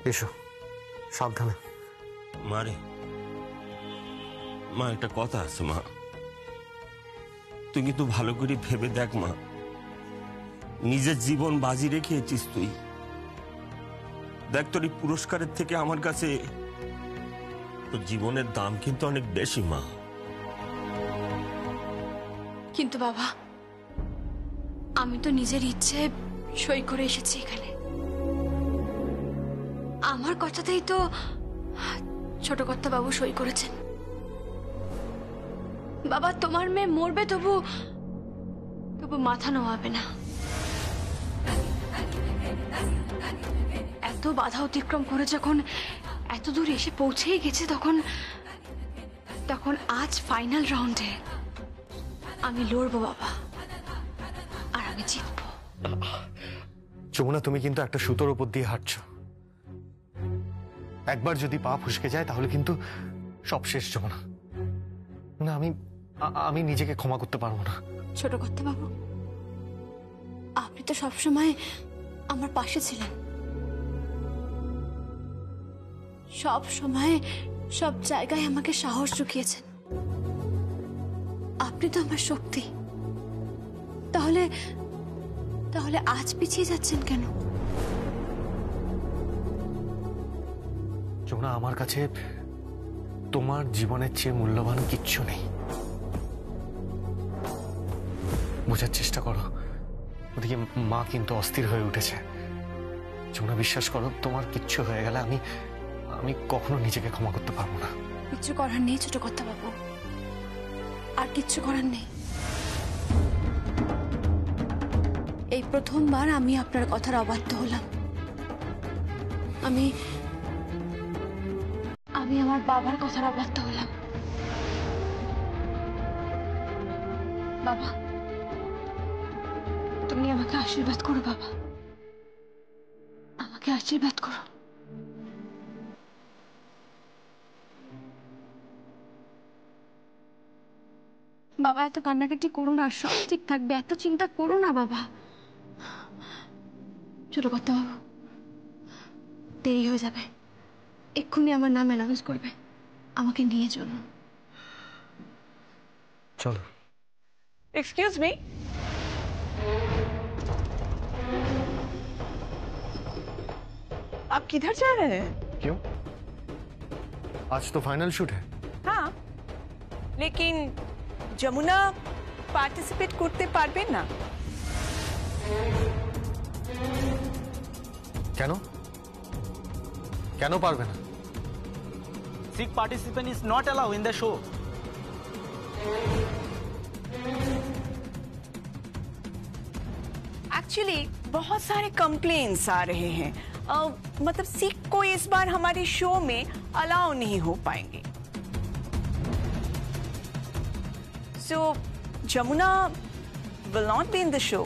এসো, সাবধানে। মারে, মা একটা কথা আছে মা, তুই কিন্তু ভালো করে ভেবে দেখ মা, নিজের জীবন বাজি রেখেছিস তুই। দেখ তোর এই পুরস্কারের থেকে আমার কাছে তোর জীবনের দাম কিন্তু অনেক বেশি মা। কিন্তু বাবা, আমি তো নিজের ইচ্ছে সই করে এসেছি এখানে। আমার কথাতেই তো ছোট কর্তা বাবু সই করেছেন। বাবা, তোমার মেয়ে মরবে তবু মাথা নোয়াবে না। এত বাধা অতিক্রম করে যখন এত দূর এসে পৌঁছেই গেছে, তখন আজ ফাইনাল রাউন্ডে আমি লড়বো বাবা, আর আমি জিতবো। যমুনা, তুমি কিন্তু একটা সুতোর উপর দিয়ে হাঁটছো। একবার যদি পা ফসকে যায় তাহলে কিন্তু সব শেষ। যমুনা, না, আমি নিজেকে ক্ষমা করতে পারবো না। ছোট কর্তা বাবু, আপনি তো সবসময় আমার পাশে ছিলেন, সব সময় সব জায়গায় আমাকে সাহস জুগিয়েছেন। আপনি তো আমার শক্তি। তাহলে আজ পিছিয়ে যাচ্ছেন কেন? যমুনা, আমার কাছে তোমার জীবনের চেয়ে মূল্যবান কিচ্ছু নেই। বোঝার চেষ্টা করো, ওদিকে মা কিন্তু অস্থির হয়ে উঠেছে। যমুনা, বিশ্বাস করো, তোমার কিচ্ছু হয়ে গেলে আমি কখনো নিজেকে ক্ষমা করতে পারবো না। কিচ্ছু করার নেই ছোট কর্তা বাবু, আর কিচ্ছু করার নেই। এই প্রথমবার আমি আপনার কথার অবাধ্য হলাম। আমি আমার বাবার কথার অবাধ্য হলাম। বাবা, তুমি আমাকে আশীর্বাদ করো। বাবা, আমাকে আশীর্বাদ করো। বাবা, এত কান্নাকাটি করো না, সব ঠিক থাকবে। এত চিন্তা করো না বাবা। ছোট কর্তা বাবু, দেরি হয়ে যাবে, এক্ষুনি আমার নাম অ্যানাউন্স করবে। আমাকে নিয়ে চলুন। চলো। एक्सक्यूज मी, आप किधर जा रहे हैं? क्यों? आज तो फाइनल शूट है। हाँ, लेकिन যমুনা পার্টিসিপেট করতে পারবেন না। কেন? কেন পারবে না? Sikh participant is not allowed in the show. Actually बहुत सारे कंप्लेन्स आ रहे हैं, मतलब सिख को इस बार हमारे शो में अलाउ नहीं हो पाएंगे। So Jamuna will not be in the show.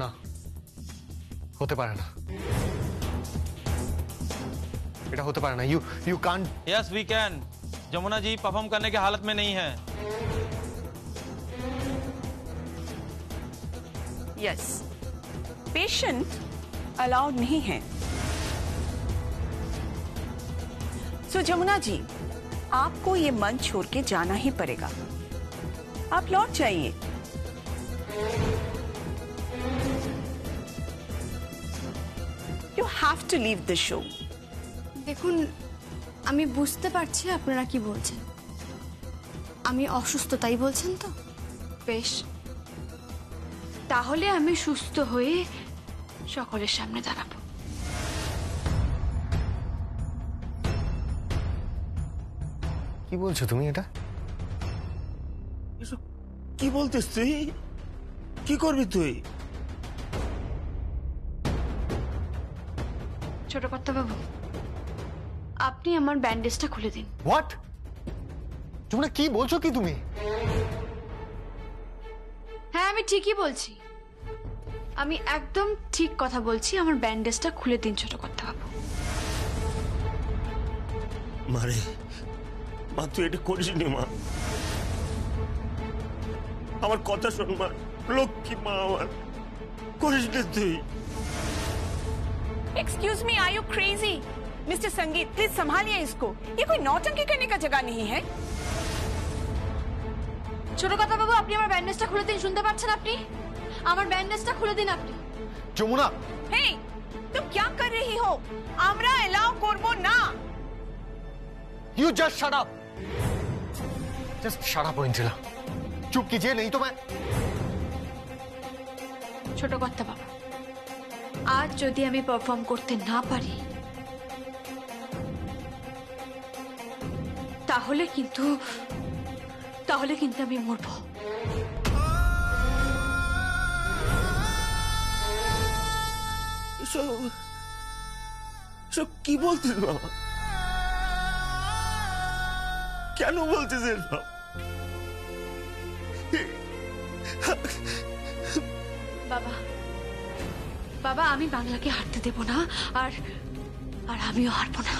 না, হতে পারে না, এটা হতে পারে না। you can't। Yes, we can. Jamuna ji perform करने की हालत में नहीं है। Yes, पेशेंट अलाउड नहीं है। So जमुना जी, आपको ये मंच छोड़ के जाना ही पड़ेगा। आप लौट जाइए। You have to leave the show. দেখুন, আমি বুঝতে পারছি আপনারা কি বলছেন। আমি অসুস্থ তাই বলছেন তো? বেশ, তাহলে আমি সুস্থ হয়ে সকলের সামনে দাঁড়াবো। কি বলছো তুমি? এটা কি বলতেছ তুই? কি করবি তুই? ছোট কর্তা বাবু, আপনি আমার ব্যান্ডেজটা খুলে দিন। হোয়াট? যমুনা, কি বলছো কি তুমি? হ্যাঁ, আমি ঠিকই বলছি। আমি একদম ঠিক কথা বলছি। আমার ব্যান্ডেজটা খুলে দিন ছোট কর্তা বাবু। মারে, মা তুই এটা করিস নি মা, আমার কথা শোন মা, লক্ষ্মী মা আমার। করিস না তুই। Excuse me, are you crazy? Mister Sangeet, please संभालिए इसको। ये कोई नौटंकी करने का जगह नहीं है। ছোট কথা বাবু, আপনি আমার ব্যান্ডেজটা খুলে দিন। শুনতে পাচ্ছেন আপনি? আমার ব্যান্ডেজটা খুলে দিন আপনি। যমুনা, हे, तुम क्या कर रही हो? আমরা এলাও করব না। you just shut up. Just shut up, Aindrila. চুপ कीजिए, नहीं तो मैं। ছোট কথা বাবু, আজ যদি আমি পারফর্ম করতে না পারি তাহলে কিন্তু আমি মরব। সব কি বলছিস বাবা? কেন বলছিস এসব? বাবা, আমি বাংলাকে হারতে দেব না, আর আমিও হারবো না।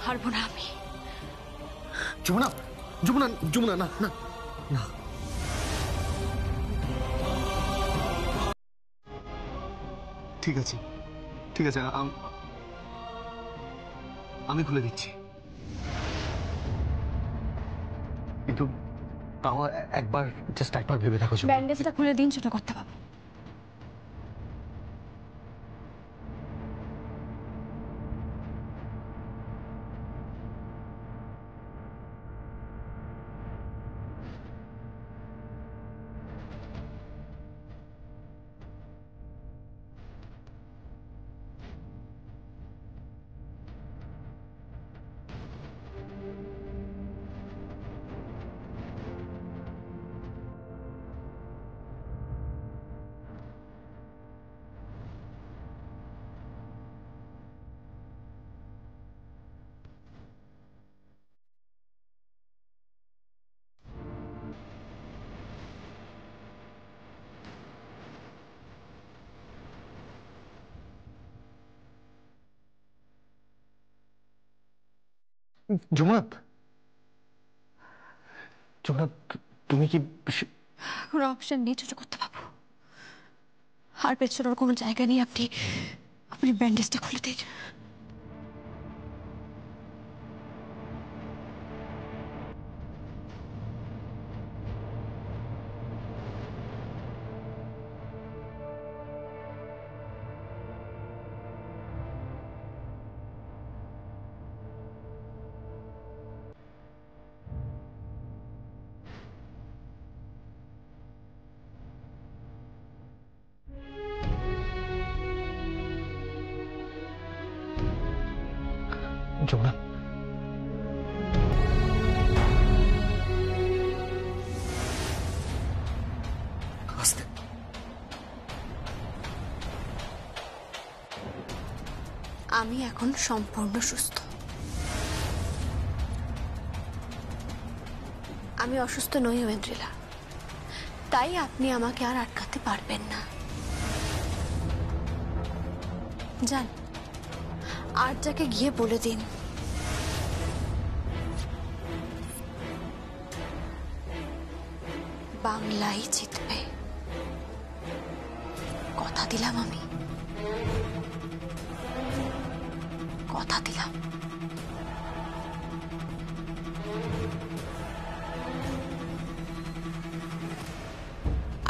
হারবো না আমি। যমুনা, যমুনা, যমুনা, না না না। ঠিক আছে, ঠিক আছে, আমি খুলে দিচ্ছি, কিন্তু তাও একবার ভেবে দেখো। ব্যান্ডেজটা খুলে দিন ছোট কথা বাবু। যমুনা, যমুনা, তুমি কি? কোনো অপশন নেই ছোট কথা বাবু, আর পেছনের কোনো জায়গা নেই। আপনি ব্যান্ডেজটা খুলে দিন। যমুনা, আস্তে। আমি এখন সম্পূর্ণ সুস্থ। আমি অসুস্থ নই ঐন্দ্রিলা, তাই আপনি আমাকে আর আটকাতে পারবেন না। যান, আর যাকে গিয়ে বলে দিন বাংলাই জিতবে। কথা দিলাম, আমি কথা দিলাম।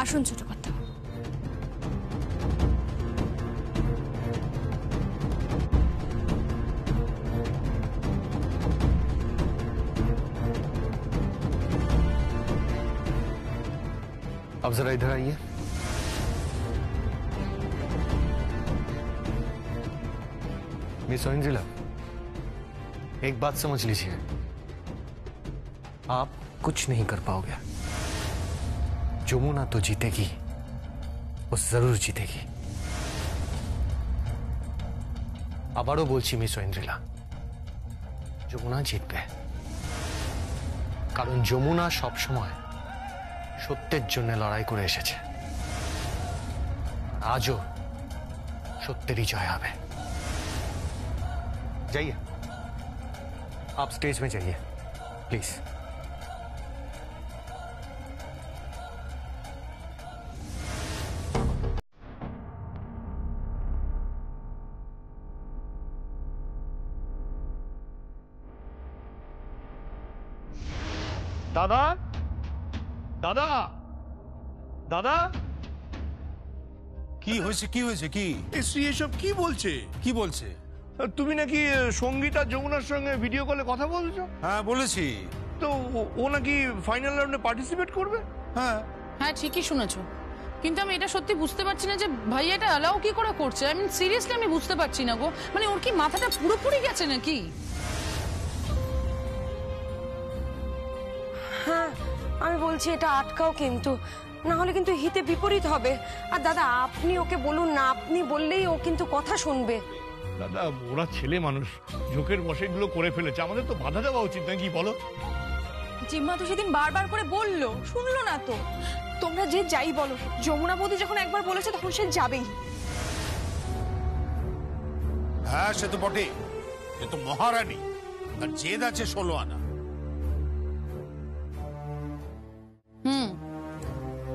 আসুন ছোট কথা। अब जरा इधर आइए। मिस ঐন্দ্রিলা, एक बात समझ लीजिए, आप कुछ नहीं कर पाओगे। যমুনা तो जीतेगी, वो जरूर जीतेगी। আবারও বলছি মিস ঐন্দ্রিলা, যমুনা জিতবে, কারণ যমুনা সবসময় সত্যের জন্য লড়াই করে এসেছে। আজও সত্যেরই জয় হবে। जाइए, आप स्टेज में जाइए प्लीज। দাদা দাদা দাদা কি হয়েছে কি হয়েছে কি শ্রী এসব কি বলছে? কি বলছে? তুমি নাকি সঙ্গীত আর যমুনার সঙ্গে ভিডিও কলে কথা বলছো? হ্যাঁ বলেছি। তো ও নাকি ফাইনাল রাউন্ডে পার্টিসিপেট করবে? হ্যাঁ হ্যাঁ ঠিকই শুনেছো, কিন্তু আমি এটা সত্যি বুঝতে পারছি না যে ভাই এটা অ্যালাউ কি করে করছে। আই মিন সিরিয়াসলি আমি বুঝতে পারছি না গো, মানে ওর কি মাথাটা পুরোপুরি গেছে নাকি? হ্যাঁ আমি বলছি এটা আটকাও, কিন্তু না হলে কিন্তু হিতে বিপরীত হবে। আর দাদা আপনি ওকে বলুন না, আপনি বললেই ও কিন্তু কথা শুনবে। দাদা ওরা ছেলে মানুষ, ঝোঁকের বসে এগুলো করে ফেলেছে, আমাদের তো বাধা দেওয়া উচিত নাকি বলো? জিম্মা তো সেদিন বারবার করে বললো, শুনলো না তো। তোমরা যে যাই বলো, যমুনা বৌদি যখন একবার বলেছে তখন সে যাবেই। হ্যাঁ সে তো বটে, সে তো মহারানী, তার জেদ আছে 16 আনা।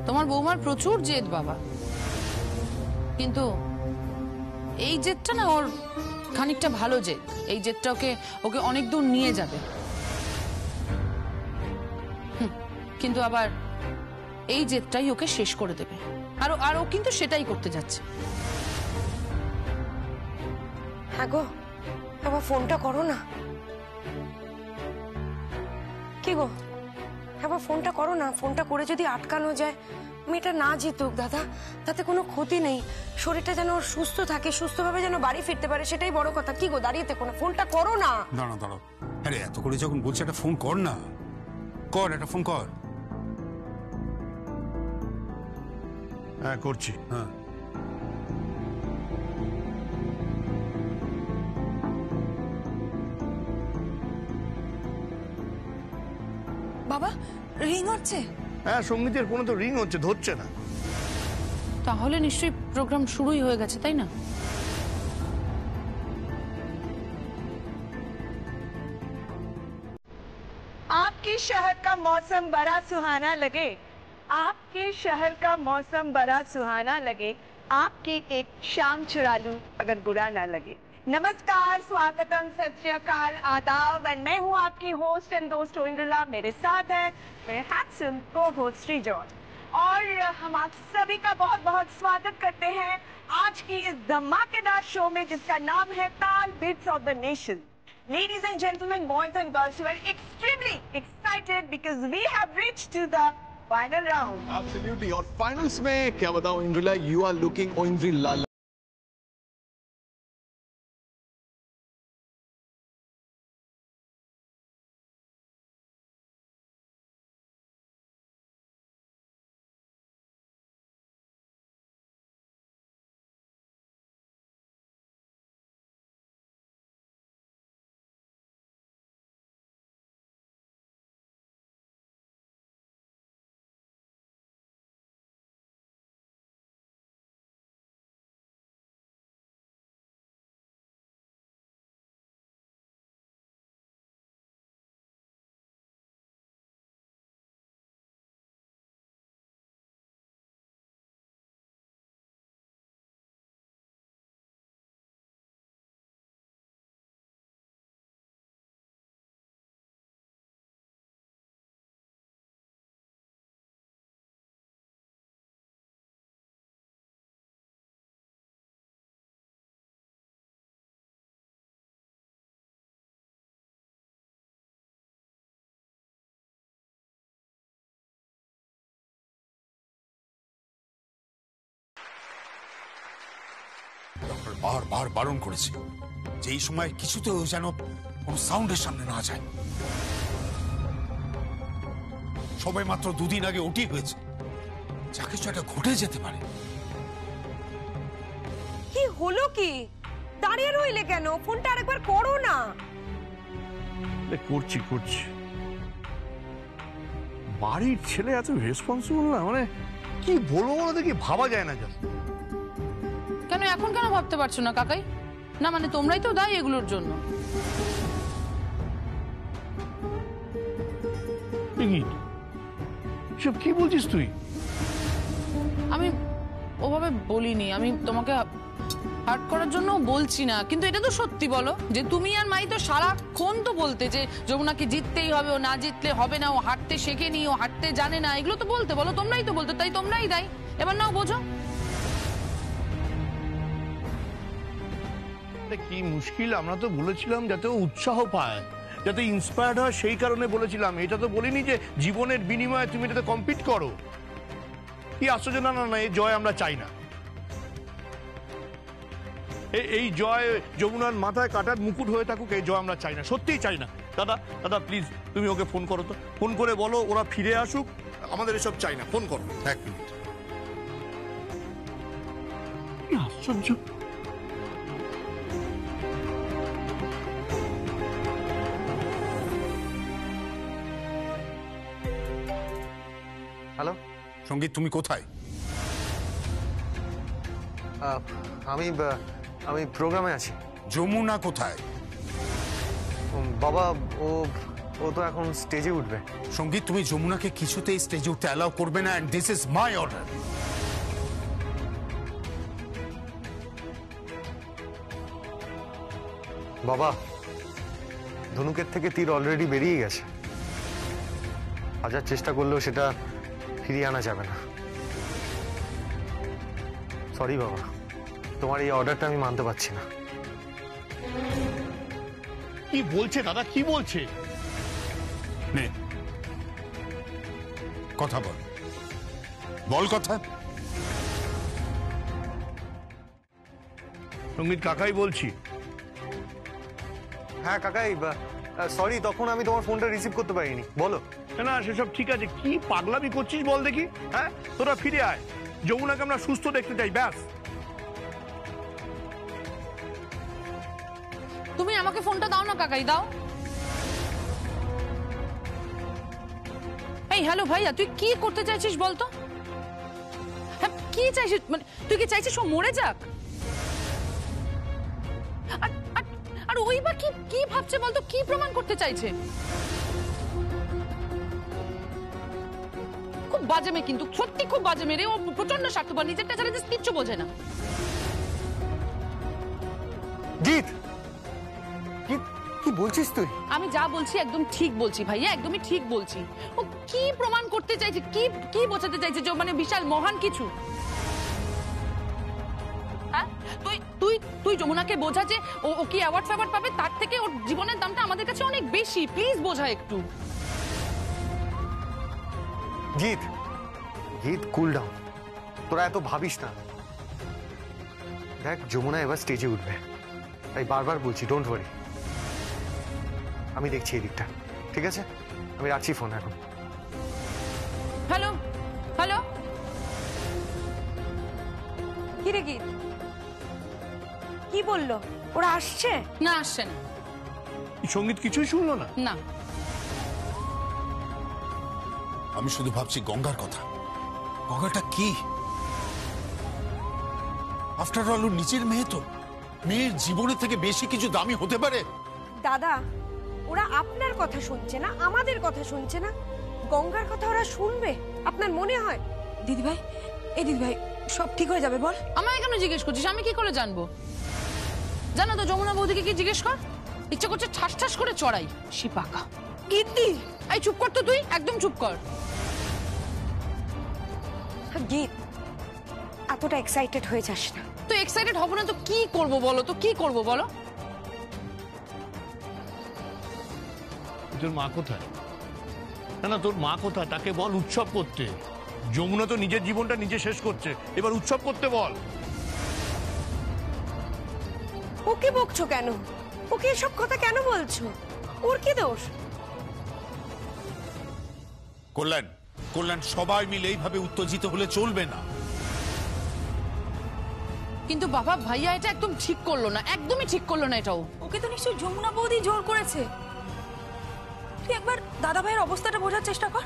তোমার বৌমার প্রচুর জেদ বাবা, কিন্তু এই জেদটা না ওর খানিকটা ভালো জেদ। এই জেদটা ওকে ওকে অনেক দূর নিয়ে যাবে, কিন্তু আবার এই জেদটাই ওকে শেষ করে দেবে। আর ও কিন্তু সেটাই করতে যাচ্ছে। হ্যাঁ গো, আবার ফোনটা করো না। কি গো, আবার ফোনটা করো না। ফোনটা করে যদি আটকানো যায়, মেয়েটা না জিতুক দাদা, তাতে কোনো ক্ষতি নেই। শরীরটা যেন ওর সুস্থ থাকে, সুস্থভাবে যেন বাড়ি ফিরতে পারে, সেটাই বড় কথা। কি গো দাঁড়িয়ে থেকো না, ফোনটা করো না। দাঁড়াও দাঁড়াও, আরে এত করে যখন বলছে একটা ফোন কর না, কর একটা ফোন কর। হ্যাঁ করছি। হ্যাঁ বাবা রিং হচ্ছে। হ্যাঁ সঙ্গীতের ফোনে তো রিং হচ্ছে, ধরছে না। তাহলে নিশ্চয়ই প্রোগ্রাম শুরুই হয়ে গেছে, তাই না? आपके शहर का मौसम बड़ा सुहाना लगे, आपके शहर का मौसम बड़ा सुहाना लगे, आपकी एक शाम चुरा लूं अगर बुरा ना लगे। नमस्कार, स्वागतम, सत श्री अकाल, आदाब। मैं हूं आपकी होस्ट एंड दोस्त इंद्रला। मेरे साथ है मेरे हैंडसम को-होस्ट श्री जॉन, और हम आप सभी का बहुत बहुत स्वागत करते हैं आज की इस धमाकेदार शो में जिसका नाम है ताल bits of the nation. Ladies and gentlemen, boys and girls, we are extremely excited because we have reached to the final round. Absolutely. और फाइनल्स में क्या बताऊं इंद्रिला, you are looking इंद्रिला ডক্টর বারবার বারণ করেছে যে এই সময় কিছুতেও যেন কোনো সাউন্ডের সামনে না যায়। সবাই মাত্র 2 দিন আগে ওটি হয়েছে, যা কিছু একটা ঘটে যেতে পারে। কি হলো কি, দাঁড়িয়ে রইলে কেন? ফোনটা আরেকবার করো না। করছি করছি। বাড়ির ছেলে এত রেসপন্সিবল না, মানে কি বলবো বলো দেখি, ভাবা যায় না। জাস্ট কেন এখন কেন ভাবতে পারছো না কাকাই? না মানে তোমরাই তো দায়ী এগুলোর জন্য। সব কি বলছিস তুই? আমি ওভাবে বলিনি, আমি তোমাকে হার্ট করার জন্য বলছি না, কিন্তু এটা তো সত্যি বলো যে তুমি আর মাই তো সারাক্ষণ তো বলতে যে যমুনাকে জিততেই হবে, ও না জিতলে হবে না, ও হাঁটতে শেখেনি, ও হাঁটতে জানে না, এগুলো তো বলতে বলো, তোমরাই তো বলতে, তাই তোমরাই দাই। এবার নাও বোঝো। কি মুশকিল, আমরা তো বলেছিলাম যাতে ও উৎসাহ পায়, যাতে ইন্সপায়ার্ড হয়, সেই কারণে বলেছিলাম। এটা তো বলিনি যে জীবনের বিনিময়ে তুমি এটাতে কম্পিট করো। কি আশ্চর্য! না না না, এই জয় আমরা চাই না। এই জয় যমুনার মাথায় কাটার মুকুট হয়ে থাকুক, এই জয় আমরা চাই না, সত্যিই চাই না। দাদা দাদা প্লিজ তুমি ওকে ফোন করো তো, ফোন করে বলো ওরা ফিরে আসুক, আমাদের এসব চাই না। ফোন করো। 1 মিনিট। কি আশ্চর্য! হ্যালো সঙ্গীত, তুমি কোথায়? আমি প্রোগ্রামে আছি। যমুনা কোথায়? বাবা ও তো এখন স্টেজে উঠবে। সঙ্গীত, তুমি যমুনাকে কিছুতেই স্টেজে উঠতে অ্যালাউ করবে না, and this is my order. বাবা, ধনুকের থেকে তীর অলরেডি বেরিয়ে গেছে। হাজার চেষ্টা করলেও সেটা ফিরিয়ে আনা যাবে না। সরি বাবা, তোমার এই অর্ডারটা আমি মানতে পারছি না। কি বলছে দাদা, কি বলছে? নে কথা বল, বল কথা। সঙ্গীত কাকাই বলছি। হ্যাঁ কাকাই, সরি, তখন আমি তোমার ফোনটা রিসিভ করতে পারিনি। বলো। না সেসব ঠিক আছে, কি পাগলামি করছিস বল দেখি। হ্যাঁ, তোরা ফিরে আয়, যমুনাকে আমরা সুস্থ দেখতে চাই, ব্যাস। তুমি আমাকে ফোনটা দাও না কাকাই, দাও। এই হ্যালো ভাইয়া, তুই কি করতে চাইছিস বলতো? হ্যাঁ, কি চাইছিস? মানে তুই কি চাইছিস ও মরে যাক? আর ওই বা কি ভাবছে বলতো, কি প্রমাণ করতে চাইছে? খুব বাজে মেয়ে, কিন্তু সত্যি খুব বাজে মেয়ে রে। ও প্রচন্ড স্বার্থপর, নিজেরটা ছাড়া কিচ্ছু বোঝে না। জিৎ, কি বলছিস তুই? আমি যা বলছি একদম ঠিক বলছি ভাইয়া, একদমই ঠিক বলছি। ও কি প্রমাণ করতে চাইছে, কি বোঝাতে চাইছে যে মানে বিশাল মহান কিছু? হ্যাঁ, তুই যমুনাকে বোঝা যে ও কি অ্যাওয়ার্ড ফ্যাওয়ার্ড পাবে, তার থেকে ওর জীবনের দামটা আমাদের কাছে অনেক বেশি। প্লিজ বোঝা একটু। জিৎ, কুল ডাউন, তোরা এত ভাবিস না। দেখ, যমুনা এবার স্টেজে উঠবে, তাই বারবার বলছি ডোন্ট ওয়ারি। আমি দেখছি এই দিকটা, ঠিক আছে? আমি রাখছি ফোন এখন। হ্যালো হ্যালো, কি রে গীত, কি বললো? ওরা আসছে? না, আসছে না। সঙ্গীত কিছুই শুনলো না? না। আমি শুধু ভাবছি গঙ্গার কথা। গঙ্গাটা কি? আফটার অল ওর নিজের মেয়ে তো। মেয়ের জীবনের থেকে বেশি কিছু দামি হতে পারে? দাদা, ওরা আপনার কথা শুনছে না, আমাদের কথা শুনছে না, গঙ্গার কথা ওরা শুনবে আপনার মনে হয়? দিদিভাই, এই দিদিভাই, সব ঠিক হয়ে যাবে বল। আমায় কেন জিজ্ঞেস করছিস? আমি কি করে জানবো? জানো তো, যমুনা বৌদিকে কি জিজ্ঞেস কর। ইচ্ছা করছে ঠাস ঠাস করে চড়াই। শিপাকা কীর্তি, এই চুপ কর তো তুই, একদম চুপ কর। গীত, এতটা এক্সাইটেড হয়ে যাস না। তুই এক্সাইটেড হব না তো কি করব বলো তো, কি করব বলো? তোর মা কোথায়? না, তোর মা কোথায় তাকে বল উৎসব করতে। যমুনা তো নিজের জীবনটা নিজে শেষ করছে, এবার উৎসব করতে বল। ওকে বকছো কেন? ওকে এসব কথা কেন বলছো? ওর কি দোষ? কল্যাণ, সবাই মিলে এইভাবে উত্তেজিত হলে চলবে না। কিন্তু বাবা, ভাইয়া এটা একদম ঠিক করলো না, একদমই ঠিক করলো না এটাও। ওকে তো নিশ্চয়ই যমুনা বৌদি জোর করেছে। তুই একবার দাদা ভাইয়ের অবস্থাটা বোঝার চেষ্টা কর।